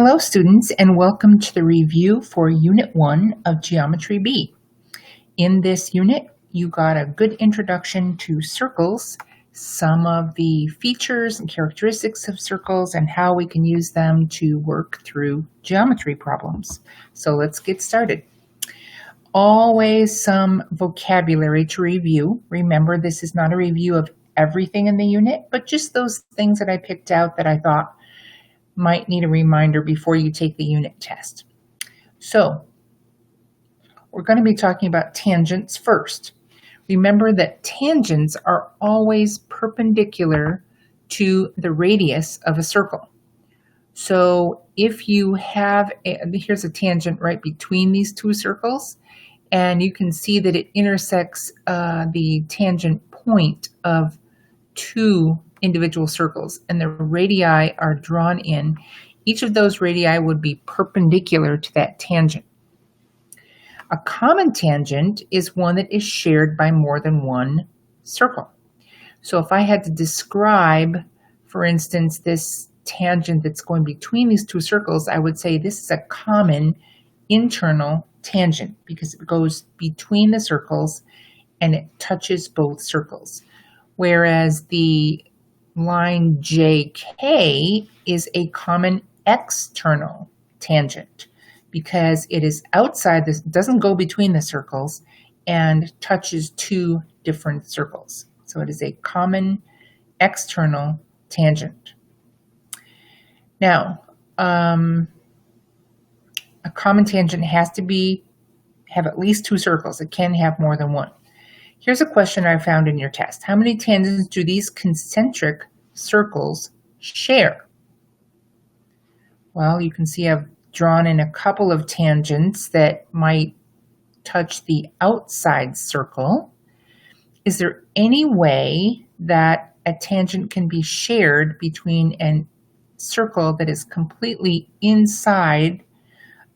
Hello students and welcome to the review for Unit 1 of Geometry B. In this unit, you got a good introduction to circles, some of the features and characteristics of circles and how we can use them to work through geometry problems. So let's get started. Always some vocabulary to review. Remember, this is not a review of everything in the unit, but just those things that I picked out that I thought might need a reminder before you take the unit test. So we're going to be talking about tangents first. Remember that tangents are always perpendicular to the radius of a circle. So if you have, here's a tangent right between these two circles, and you can see that it intersects the tangent point of two individual circles, and the radii are drawn in. Each of those radii would be perpendicular to that tangent. A common tangent is one that is shared by more than one circle. So if I had to describe, for instance, this tangent that's going between these two circles, I would say this is a common internal tangent because it goes between the circles and it touches both circles. Whereas the line JK is a common external tangent because it is outside this, doesn't go between the circles and touches two different circles. So it is a common external tangent. Now, a common tangent has to have at least two circles. It can have more than one. Here's a question I found in your test. How many tangents do these concentric circles share? Well, you can see I've drawn in a couple of tangents that might touch the outside circle. Is there any way that a tangent can be shared between a circle that is completely inside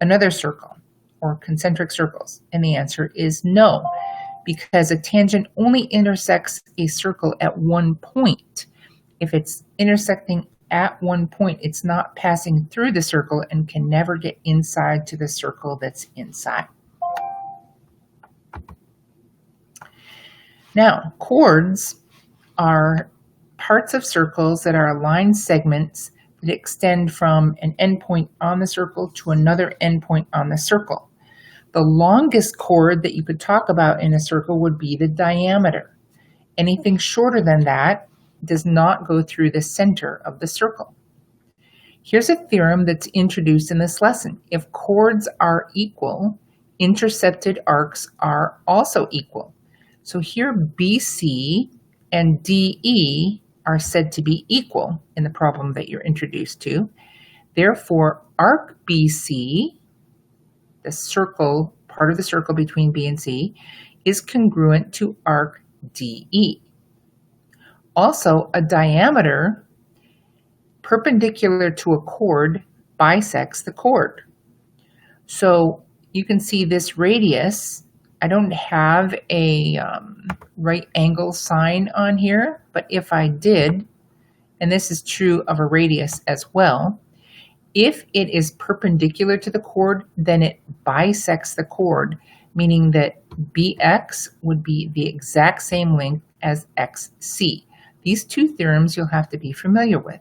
another circle or concentric circles? And the answer is no, because a tangent only intersects a circle at one point. If it's intersecting at one point, it's not passing through the circle and can never get inside to the circle that's inside. Now, chords are parts of circles that are aligned segments that extend from an endpoint on the circle to another endpoint on the circle. The longest chord that you could talk about in a circle would be the diameter. Anything shorter than that does not go through the center of the circle. Here's a theorem that's introduced in this lesson. If chords are equal, intercepted arcs are also equal. So here BC and DE are said to be equal in the problem that you're introduced to. Therefore, arc BC, the circle, part of the circle between B and C, is congruent to arc DE. Also, a diameter perpendicular to a chord bisects the chord. So you can see this radius. I don't have a right angle sign on here, but if I did, and this is true of a radius as well, if it is perpendicular to the chord, then it bisects the chord, meaning that BX would be the exact same length as XC. These two theorems you'll have to be familiar with.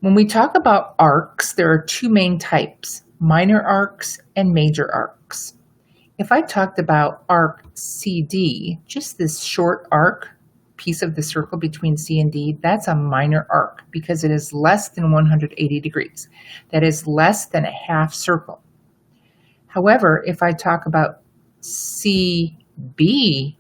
When we talk about arcs, there are two main types, minor arcs and major arcs. If I talked about arc CD, just this short arc, piece of the circle between C and D, that's a minor arc because it is less than 180 degrees. That is less than a half circle. However, if I talk about CBD,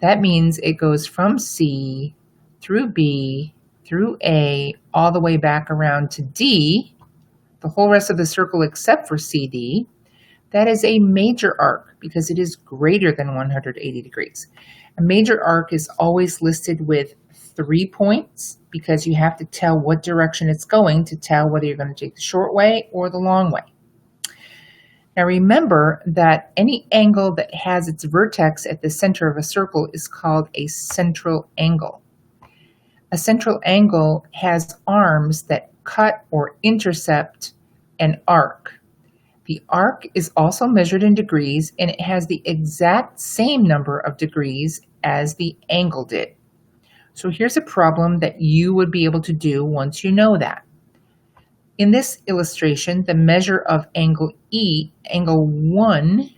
that means it goes from C through B, through A, all the way back around to D, the whole rest of the circle except for CD. That is a major arc because it is greater than 180 degrees. A major arc is always listed with 3 points because you have to tell what direction it's going to tell whether you're going to take the short way or the long way. Now remember that any angle that has its vertex at the center of a circle is called a central angle. A central angle has arms that cut or intercept an arc. The arc is also measured in degrees, and it has the exact same number of degrees as the angle did. So here's a problem that you would be able to do once you know that. In this illustration, the measure of angle E, angle 1,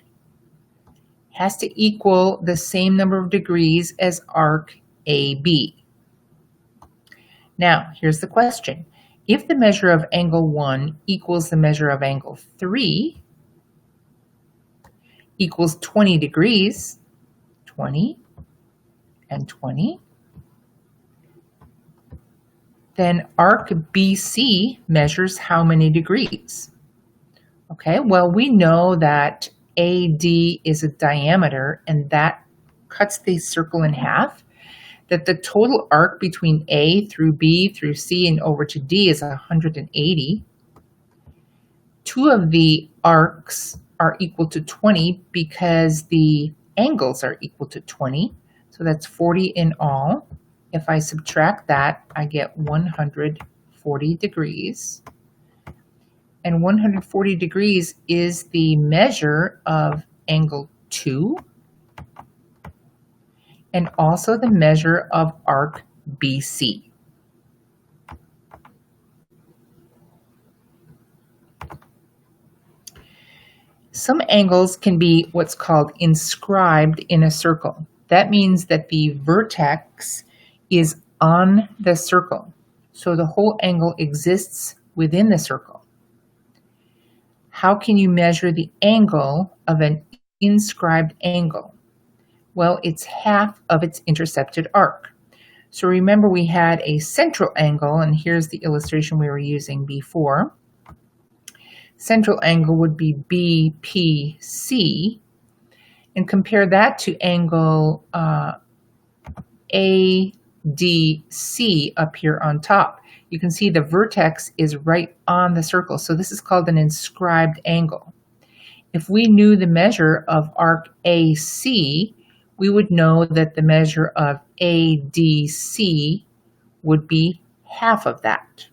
has to equal the same number of degrees as arc AB. Now, here's the question. If the measure of angle 1 equals the measure of angle 3 equals 20 degrees, 20 and 20, then arc BC measures how many degrees? Okay, well, we know that AD is a diameter, and that cuts the circle in half, that the total arc between A through B through C and over to D is 180. Two of the arcs are equal to 20 because the angles are equal to 20, so that's 40 in all. If I subtract that, I get 140 degrees. And 140 degrees is the measure of angle 2 and also the measure of arc BC. Some angles can be what's called inscribed in a circle. That means that the vertex is on the circle, so the whole angle exists within the circle. How can you measure the angle of an inscribed angle? Well, it's half of its intercepted arc. So remember, we had a central angle, and here's the illustration we were using before. Central angle would be BPC, and compare that to angle ADC up here on top. You can see the vertex is right on the circle, so this is called an inscribed angle. If we knew the measure of arc AC, we would know that the measure of ADC would be half of that.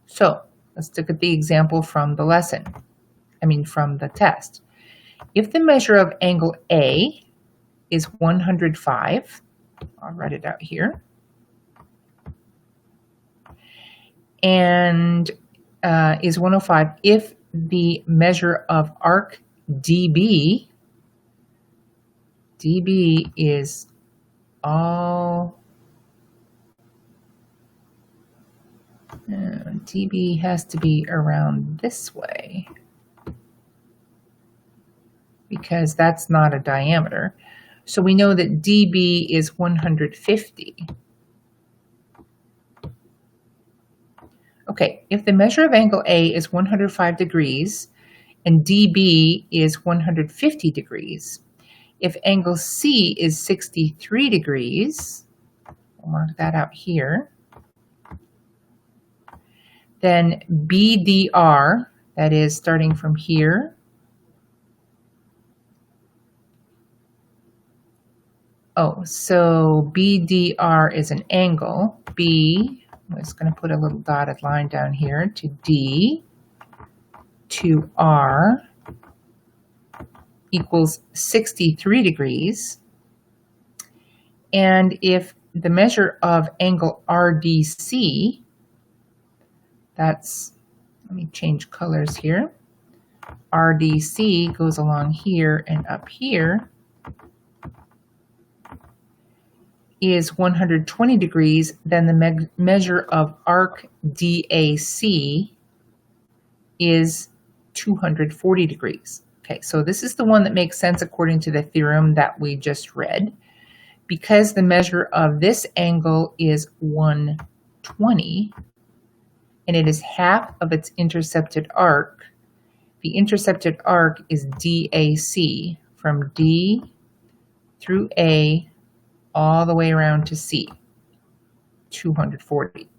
So let's look at the example from the lesson, from the test. If the measure of angle A is 105, I'll write it out here, and is 105, if the measure of arc DB is DB has to be around this way because that's not a diameter. So we know that DB is 150. Okay, if the measure of angle A is 105 degrees and DB is 150 degrees, if angle C is 63 degrees, we'll mark that out here, then BDR, that is starting from here, so BDR is an angle. B, I'm just going to put a little dotted line down here to D to R equals 63 degrees. And if the measure of angle RDC, let me change colors here. RDC goes along here and up here, is 120 degrees, then the measure of arc DAC is 240 degrees. Okay, so this is the one that makes sense according to the theorem that we just read. Because the measure of this angle is 120, and it is half of its intercepted arc, the intercepted arc is DAC, from D through A all the way around to C, 240.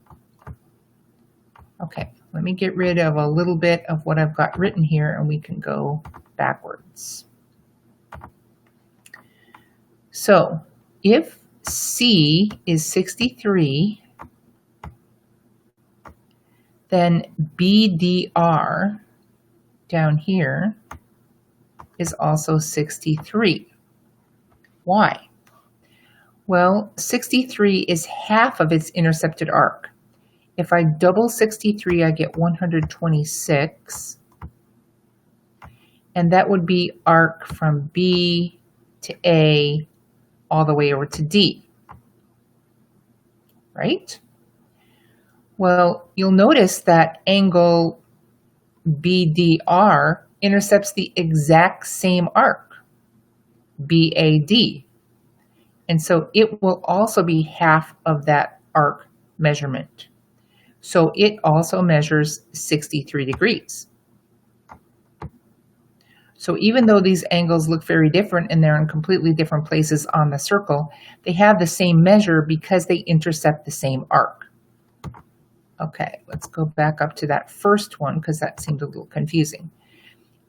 Okay, let me get rid of a little bit of what I've got written here and we can go backwards. So if C is 63 then BDR down here is also 63. Why? Well, 63 is half of its intercepted arc. If I double 63, I get 126. And that would be arc from B to A all the way over to D. Right? Well, you'll notice that angle BDR intercepts the exact same arc, BAD. And so it will also be half of that arc measurement. So it also measures 63 degrees. So even though these angles look very different and they're in completely different places on the circle, they have the same measure because they intercept the same arc. Okay, let's go back up to that first one because that seemed a little confusing.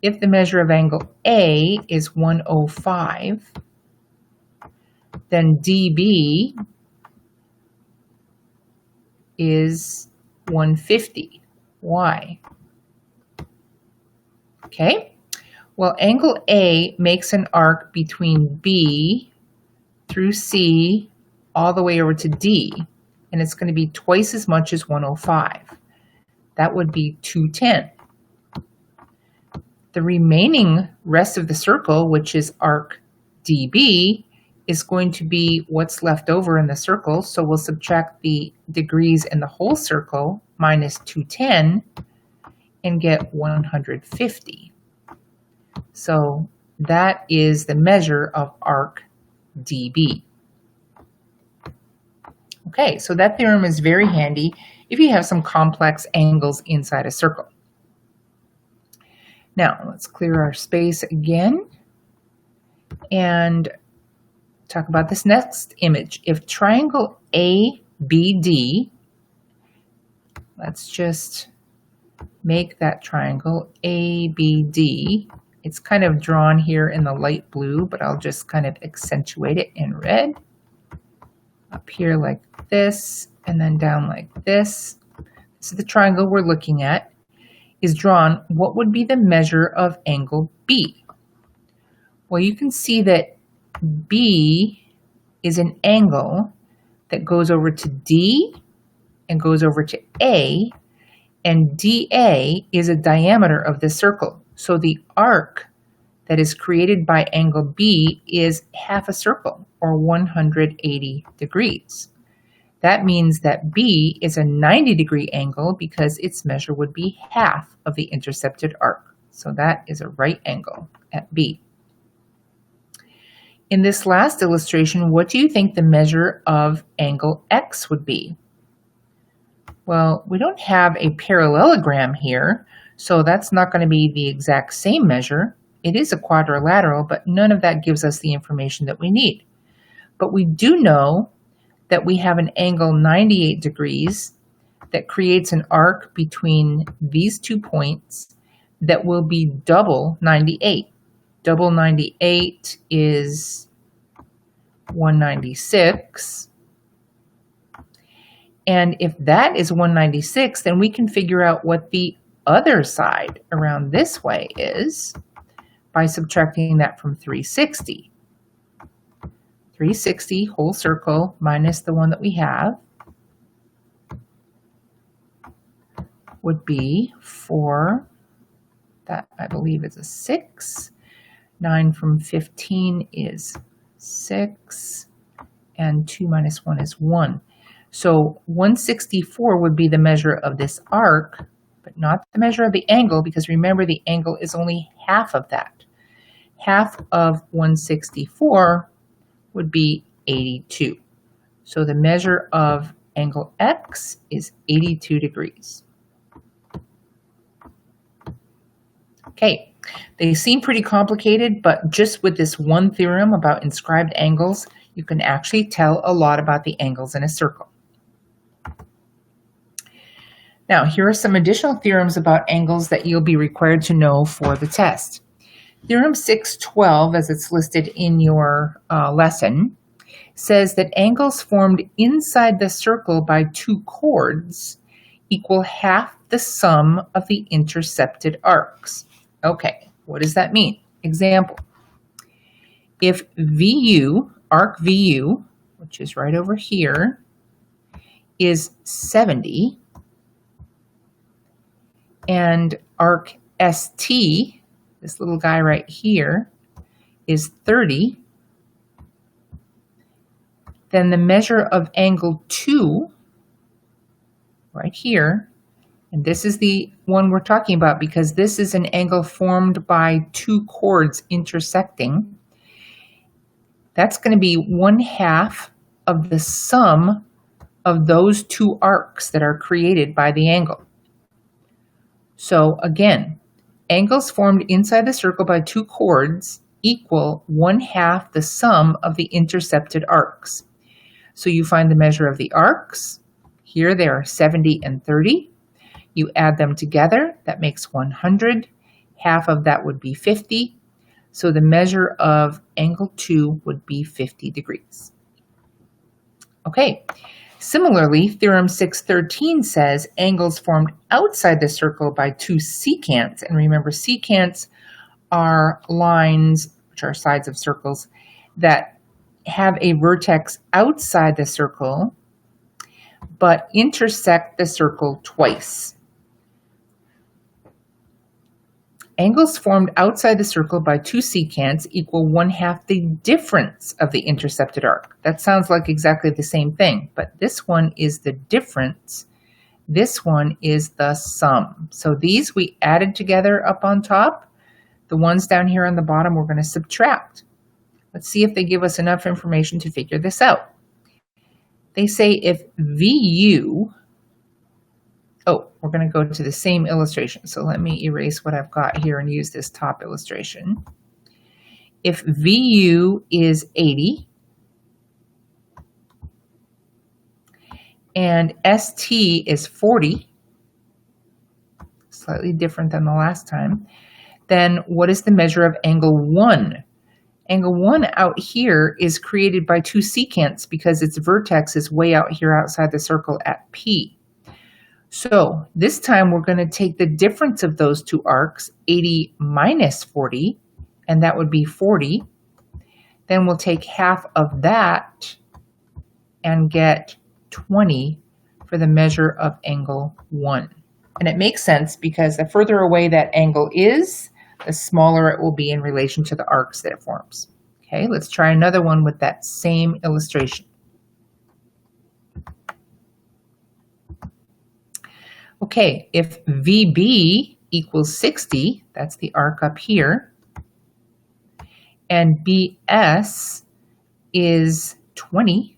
If the measure of angle A is 105, then DB is 150. Why? Okay, well, angle A makes an arc between B through C all the way over to D, and it's going to be twice as much as 105. That would be 210. The remaining rest of the circle, which is arc DB, is going to be what's left over in the circle. So we'll subtract the degrees in the whole circle minus 210 and get 150. So that is the measure of arc DB. Okay, so that theorem is very handy if you have some complex angles inside a circle. Now, let's clear our space again and talk about this next image. If triangle ABD, let's just make that triangle ABD. It's kind of drawn here in the light blue, but I'll just kind of accentuate it in red. Up here like this, and then down like this. This is the triangle we're looking at. Is drawn, what would be the measure of angle B? Well, you can see that B is an angle that goes over to D and goes over to A, and DA is a diameter of the circle. So the arc that is created by angle B is half a circle, or 180 degrees. That means that B is a 90-degree angle because its measure would be half of the intercepted arc. So that is a right angle at B. In this last illustration, what do you think the measure of angle X would be? Well, we don't have a parallelogram here, so that's not going to be the exact same measure. It is a quadrilateral, but none of that gives us the information that we need. But we do know that we have an angle 98 degrees that creates an arc between these 2 points that will be double 98. Double 98 is 196. And if that is 196, then we can figure out what the other side around this way is by subtracting that from 360. 360 whole circle minus the one that we have would be 4, that I believe is a 6. 9 from 15 is 6, and 2 minus 1 is 1. So 164 would be the measure of this arc, but not the measure of the angle, because remember the angle is only half of that. Half of 164 would be 82. So the measure of angle X is 82 degrees. Okay, they seem pretty complicated, but just with this one theorem about inscribed angles, you can actually tell a lot about the angles in a circle. Now, here are some additional theorems about angles that you'll be required to know for the test. Theorem 612, as it's listed in your lesson, says that angles formed inside the circle by two chords equal half the sum of the intercepted arcs. Okay, what does that mean? Example. If VU, arc VU, which is right over here, is 70, and arc ST, this little guy right here, is 30, then the measure of angle 2, right here, and this is the one we're talking about because this is an angle formed by two chords intersecting. That's going to be 1/2 of the sum of those two arcs that are created by the angle. So again, angles formed inside the circle by two chords equal 1/2 the sum of the intercepted arcs. So you find the measure of the arcs. Here they are 70 and 30. You add them together, that makes 100. Half of that would be 50. So the measure of angle 2 would be 50 degrees. Okay, similarly, Theorem 613 says angles formed outside the circle by two secants, and remember secants are lines, which are sides of circles, that have a vertex outside the circle, but intersect the circle twice. Angles formed outside the circle by two secants equal 1/2 the difference of the intercepted arc. That sounds like exactly the same thing, but this one is the difference. This one is the sum. So these we added together up on top. The ones down here on the bottom we're going to subtract. Let's see if they give us enough information to figure this out. They say if VU, we're going to go to the same illustration. So let me erase what I've got here and use this top illustration. If VU is 80 and ST is 40, slightly different than the last time, then what is the measure of angle 1? Angle 1 out here is created by two secants because its vertex is way out here outside the circle at P. So this time we're going to take the difference of those two arcs, 80 minus 40, and that would be 40. Then we'll take half of that and get 20 for the measure of angle 1. And it makes sense because the further away that angle is, the smaller it will be in relation to the arcs that it forms. Okay, let's try another one with that same illustration. Okay, if VB equals 60, that's the arc up here, and BS is 20,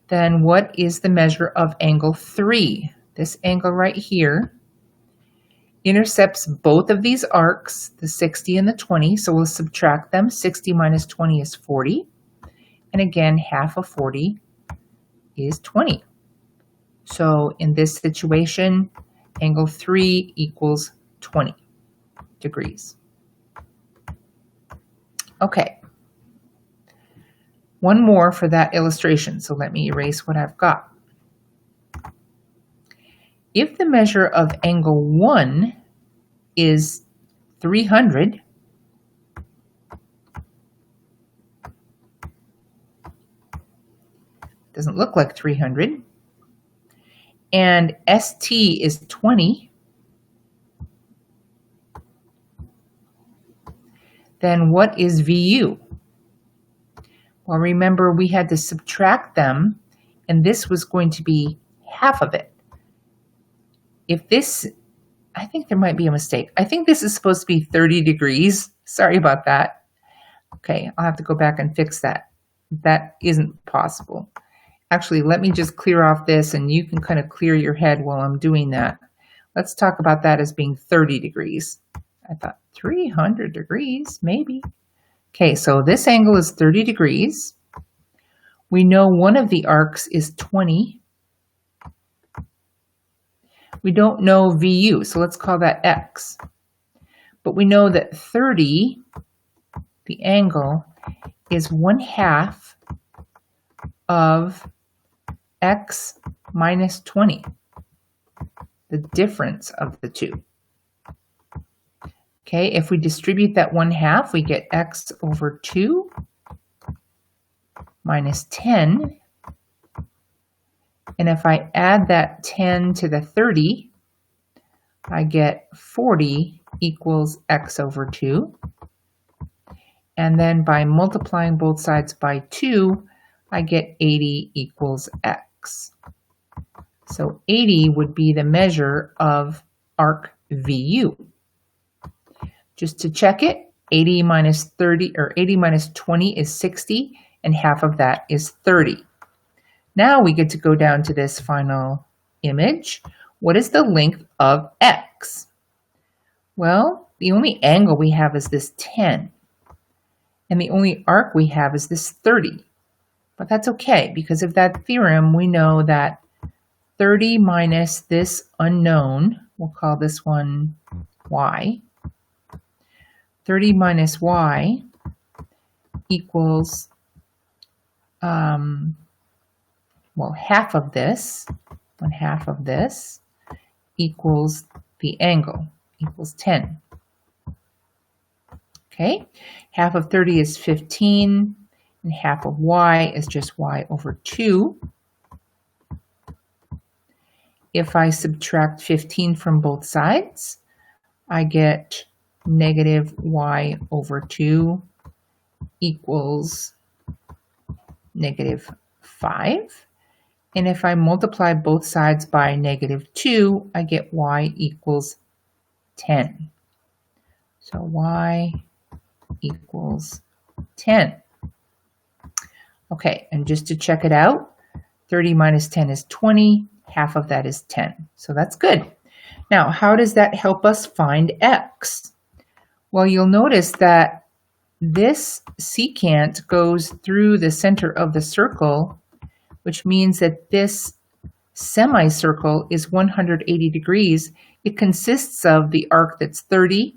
then what is the measure of angle 3? This angle right here intercepts both of these arcs, the 60 and the 20, so we'll subtract them. 60 minus 20 is 40, and again, half of 40 is 20. So in this situation, angle 3 equals 20 degrees. Okay. One more for that illustration, so let me erase what I've got. If the measure of angle 1 is 300, doesn't look like 300, and ST is 20, then what is VU? Well, remember we had to subtract them, and this was going to be half of it. If this, I think there might be a mistake. I think this is supposed to be 30 degrees. Sorry about that. Okay, I'll have to go back and fix that. That isn't possible. Actually, let me just clear off this and you can kind of clear your head while I'm doing that. Let's talk about that as being 30 degrees. I thought 300 degrees, maybe. Okay, so this angle is 30 degrees. We know one of the arcs is 20. We don't know VU, so let's call that X. But we know that 30, the angle, is 1/2 of X minus 20, the difference of the two. Okay, if we distribute that 1/2, we get x over 2 minus 10. And if I add that 10 to the 30, I get 40 equals x over 2. And then by multiplying both sides by 2, I get 80 equals x. So 80 would be the measure of arc VU. Just to check it, 80 minus 30 or 80 minus 20 is 60, and half of that is 30. Now we get to go down to this final image. What is the length of x? Well, the only angle we have is this 10. And the only arc we have is this 30. But that's okay, because of that theorem, we know that 30 minus this unknown, we'll call this one y, 30 minus y equals, well, half of this, 1/2 of this, equals the angle, equals 10. Okay, half of 30 is 15, and half of y is just y over 2. If I subtract 15 from both sides, I get negative y over 2 equals negative 5. And if I multiply both sides by negative 2, I get y equals 10. So y equals 10. Okay, and just to check it out, 30 minus 10 is 20. Half of that is 10. So that's good. Now, how does that help us find x? Well, you'll notice that this secant goes through the center of the circle, which means that this semicircle is 180 degrees. It consists of the arc that's 30,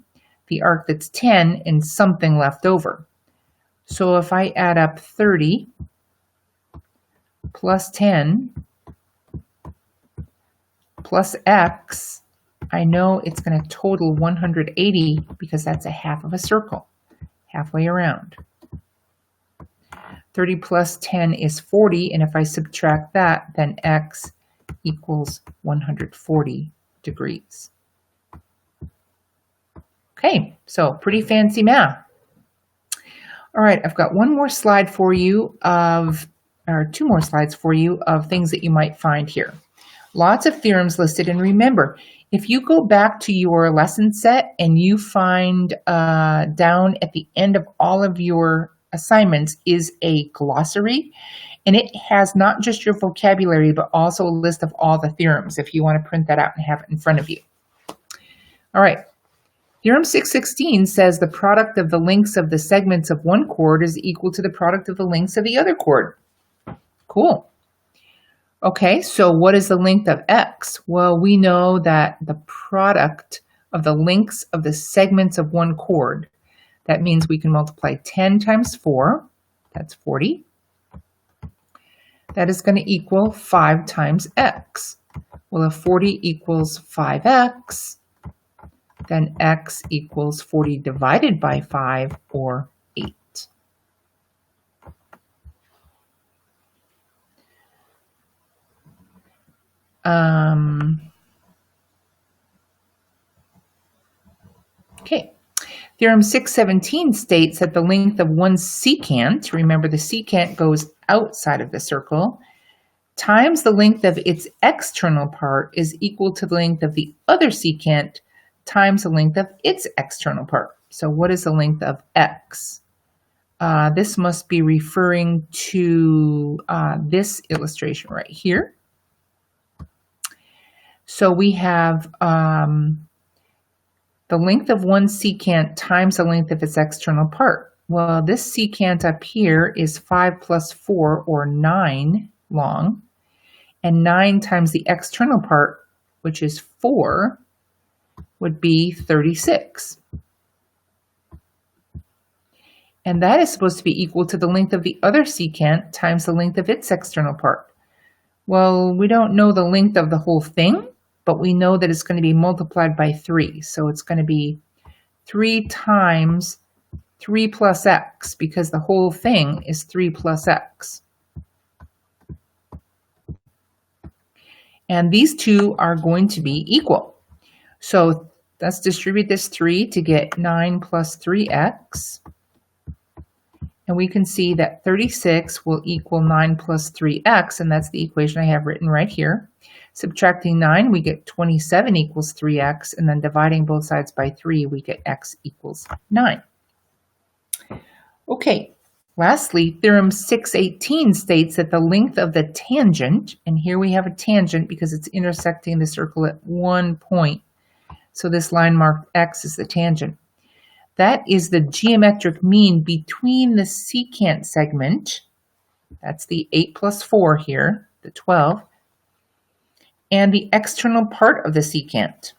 the arc that's 10, and something left over. So if I add up 30 plus 10 plus x, I know it's going to total 180 because that's a half of a circle, halfway around. 30 plus 10 is 40, and if I subtract that, then x equals 140 degrees. Okay, so pretty fancy math. All right, I've got one more slide for you or two more slides for you of things that you might find here. Lots of theorems listed, and remember, if you go back to your lesson set and you find down at the end of all of your assignments is a glossary, and it has not just your vocabulary, but also a list of all the theorems if you want to print that out and have it in front of you. All right, Theorem 616 says the product of the lengths of the segments of one chord is equal to the product of the lengths of the other chord. Cool. Okay, so what is the length of x? Well, we know that the product of the lengths of the segments of one chord, that means we can multiply 10 times 4, that's 40. That is going to equal 5 times x. Well, if 40 equals 5x, then x equals 40 divided by 5, or 8. Okay. Theorem 617 states that the length of one secant, remember the secant goes outside of the circle, times the length of its external part is equal to the length of the other secant times the length of its external part. So what is the length of x? This must be referring to this illustration right here. So we have the length of one secant times the length of its external part. Well, this secant up here is 5 plus 4, or 9 long, and 9 times the external part, which is 4, would be 36. And that is supposed to be equal to the length of the other secant times the length of its external part. Well, we don't know the length of the whole thing, but we know that it's going to be multiplied by 3. So it's going to be 3 times 3 plus x, because the whole thing is 3 plus x. And these two are going to be equal. So let's distribute this 3 to get 9 plus 3x. And we can see that 36 will equal 9 plus 3x, and that's the equation I have written right here. Subtracting 9, we get 27 equals 3x, and then dividing both sides by 3, we get x equals 9. Okay, lastly, theorem 618 states that the length of the tangent, and here we have a tangent because it's intersecting the circle at one point, so this line marked x is the tangent. That is the geometric mean between the secant segment, that's the 8 plus 4 here, the 12, and the external part of the secant.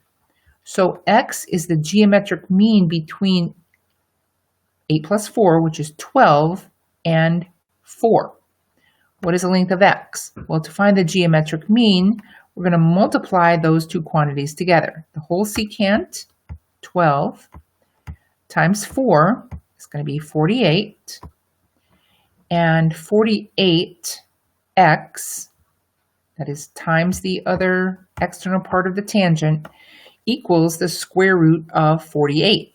So x is the geometric mean between 8 plus 4, which is 12, and 4. What is the length of x? Well, to find the geometric mean, we're going to multiply those two quantities together. The whole secant, 12, times 4 is going to be 48, and 48x, that is times the other external part of the tangent, equals the square root of 48.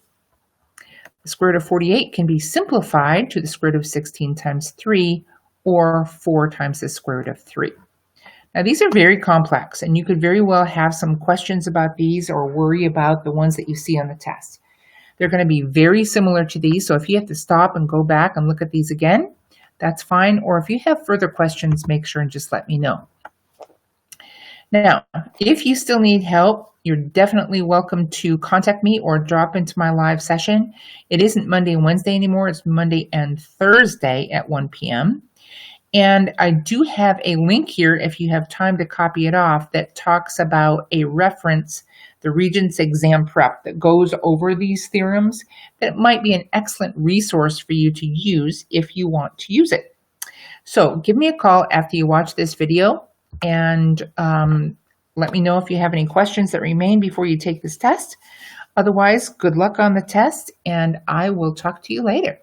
The square root of 48 can be simplified to the square root of 16 times 3, or 4 times the square root of 3. Now these are very complex, and you could very well have some questions about these or worry about the ones that you see on the test. They're going to be very similar to these, so if you have to stop and go back and look at these again, that's fine. Or if you have further questions, make sure and just let me know. Now, if you still need help, you're definitely welcome to contact me or drop into my live session. It isn't Monday and Wednesday anymore. It's Monday and Thursday at 1 p.m. And I do have a link here, if you have time to copy it off, that talks about a reference, the Regents Exam Prep, that goes over these theorems. That might be an excellent resource for you to use if you want to use it. So give me a call after you watch this video, and let me know if you have any questions that remain before you take this test. Otherwise, good luck on the test, and I will talk to you later.